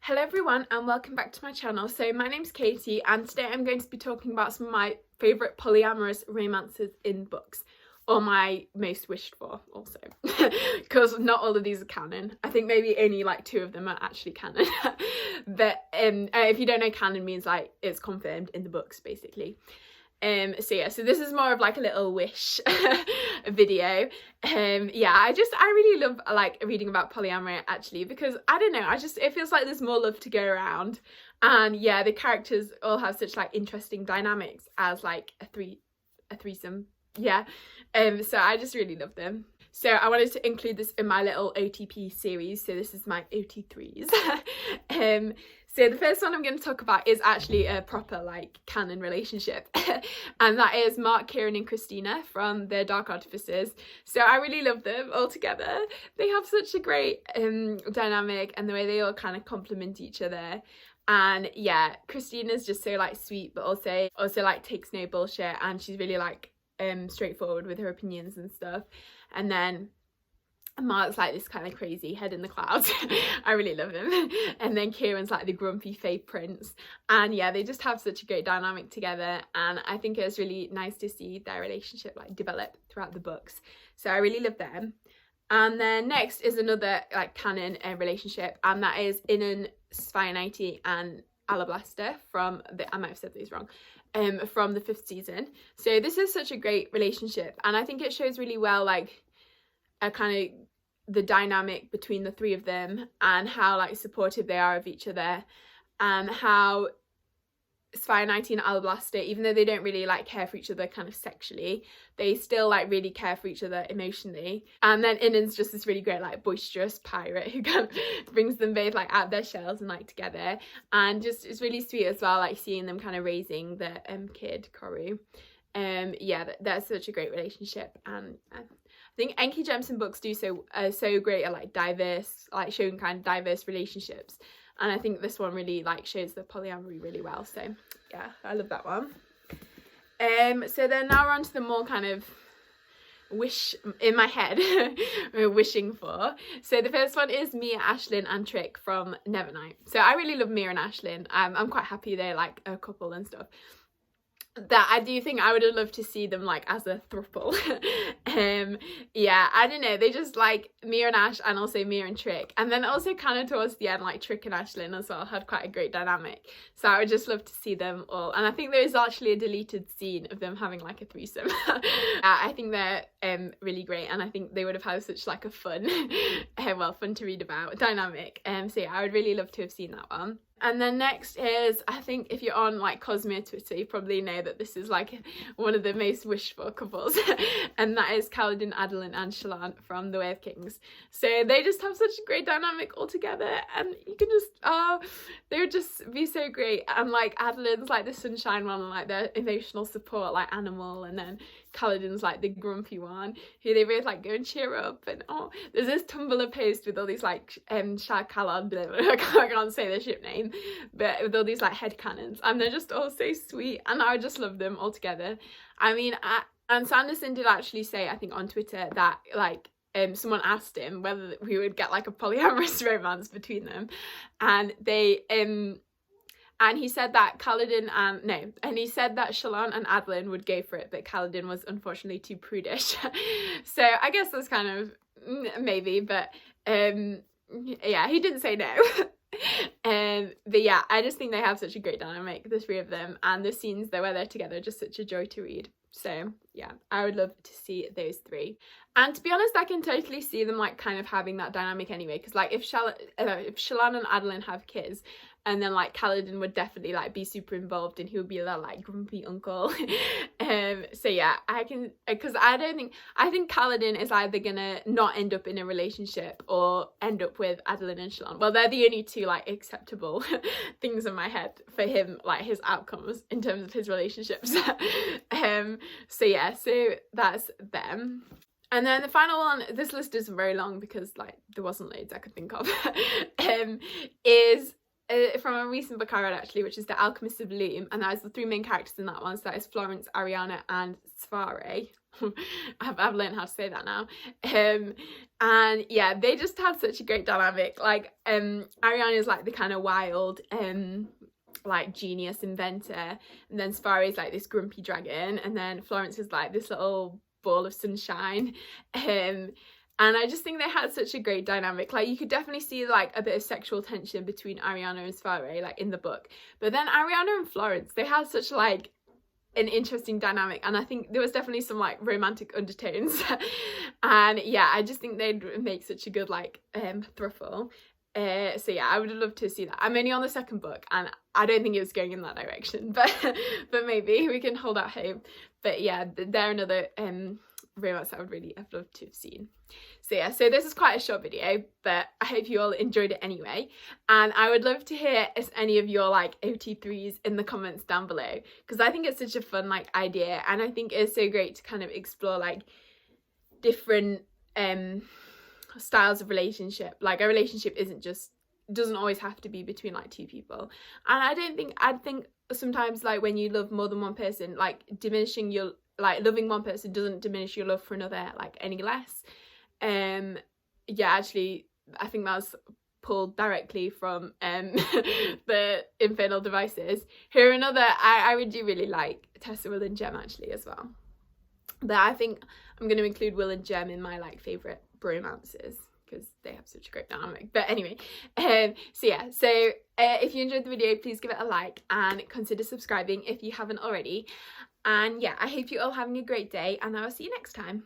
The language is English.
Hello everyone and welcome back to my channel. So my name's Katie and today I'm going to be talking about some of my favourite polyamorous romances in books, or my most wished for also, because not all of these are canon. I think maybe only like 2 of them are actually canon. But if you don't know, canon means like it's confirmed in the books basically. So this is more of like a little wish video. I really love like reading about polyamory actually, because I don't know, it feels like there's more love to go around, and yeah, the characters all have such like interesting dynamics as like a threesome. So I just really love them. So I wanted to include this in my little OTP series. So this is my OT3s. So the first one I'm going to talk about is actually a proper like canon relationship, and that is Mark, Kieran and Cristina from the Dark Artificers. So I really love them all together. They have such a great dynamic, and the way they all kind of complement each other. And yeah, Christina's just so like sweet, but also like takes no bullshit, and she's really like straightforward with her opinions and stuff. And then Mark's like this kind of crazy head in the clouds. I really love him. And then Kieran's like the grumpy fake prince, and yeah, they just have such a great dynamic together, and I think it was really nice to see their relationship like develop throughout the books. So I really love them. And then next is another like canon relationship, and that is Inan, Svianite and Alablaster from the, I might have said these wrong, from the 5th season. So this is such a great relationship, and I think it shows really well like a kind of the dynamic between the 3 of them, and how like supportive they are of each other, and how Svianite and Alablaster, even though they don't really like care for each other kind of sexually, they still like really care for each other emotionally. And then Inan's just this really great like boisterous pirate who kind of brings them both like out of their shells and like together, and just it's really sweet as well, like seeing them kind of raising the kid Koru. That's such a great relationship, and I think Enki Jemison books do so great at like diverse, like showing kind of diverse relationships, and I think this one really like shows the polyamory really well. So yeah, I love that one. So then now we're on to the more kind of wish in my head we're wishing for. So the first one is Mia, Ashlyn and Tric from Nevernight. So I really love Mia and Ashlyn. I'm quite happy they're like a couple and stuff. That I do think I would have loved to see them like as a throuple. I don't know, they just like Mia and Ash, and also Mia and Tric, and then also kind of towards the end like Tric and Ashlyn as well had quite a great dynamic. So I would just love to see them all, and I think there is actually a deleted scene of them having like a threesome. I think they're really great, and I think they would have had such like a fun fun to read about dynamic. So yeah, I would really love to have seen that one. And then next is, I think if you're on like Cosmere Twitter, you probably know that this is like one of the most wished for couples, and that is Kaladin, Adeline and Shallan from The Way of Kings. So they just have such a great dynamic all together, and you can just, they would just be so great. And like Adeline's like the sunshine one, and like their emotional support like animal, and then Kaladin's like the grumpy one who they both like go and cheer up. And there's this Tumblr post with all these like Shakalan, I can't say their ship name, but with all these like headcanons, and they're just all so sweet, and I just love them all together. I mean, and Sanderson did actually say, I think on Twitter, that like someone asked him whether we would get like a polyamorous romance between them, and they and he said that he said that Shallan and Adeline would go for it, but Kaladin was unfortunately too prudish. So I guess that's kind of maybe, but yeah, he didn't say no. But yeah, I just think they have such a great dynamic, the 3 of them, and the scenes where they're together are just such a joy to read. So yeah, I would love to see those 3. And to be honest, I can totally see them like kind of having that dynamic anyway, because like if Shallan and Adeline have kids, and then like Kaladin would definitely like be super involved, and he would be their like grumpy uncle. So yeah, I think Kaladin is either gonna not end up in a relationship or end up with Adeline and Shallan. Well, they're the only 2 like acceptable things in my head for him, like his outcomes in terms of his relationships. So yeah, so that's them. And then the final one, this list isn't very long because like there wasn't loads I could think of, is from a recent book I read actually, which is The Alchemist of Loom, and that is the 3 main characters in that one. So that is Florence, Ariana and Svare. I've learned how to say that now. And yeah, they just had such a great dynamic. Like Ariana is like the kind of wild like genius inventor, and then Safari is like this grumpy dragon, and then Florence is like this little ball of sunshine. And I just think they had such a great dynamic. Like, you could definitely see like a bit of sexual tension between Ariana and Safari, like in the book, but then Ariana and Florence, they had such like an interesting dynamic, and I think there was definitely some like romantic undertones. And yeah, I just think they'd make such a good like throuple. So yeah, I would have loved to see that. I'm only on the second book and I don't think it was going in that direction, but maybe we can hold out hope. But yeah, they're another romance I would really have loved to have seen. So yeah, so this is quite a short video, but I hope you all enjoyed it anyway, and I would love to hear any of your like OT3s in the comments down below, because I think it's such a fun like idea, and I think it's so great to kind of explore like different styles of relationship. Like, a relationship doesn't always have to be between like two people, and I think sometimes like when you love more than one person, like diminishing your like loving one person doesn't diminish your love for another like any less. Yeah, actually I think that was pulled directly from the Infernal Devices. Here another I would do really like Tessa, Will and Jem actually as well, but I think I'm going to include Will and Jem in my like favourite bromances because they have such a great dynamic. But anyway, so yeah, so if you enjoyed the video, please give it a like and consider subscribing if you haven't already. And yeah, I hope you're all having a great day, and I will see you next time.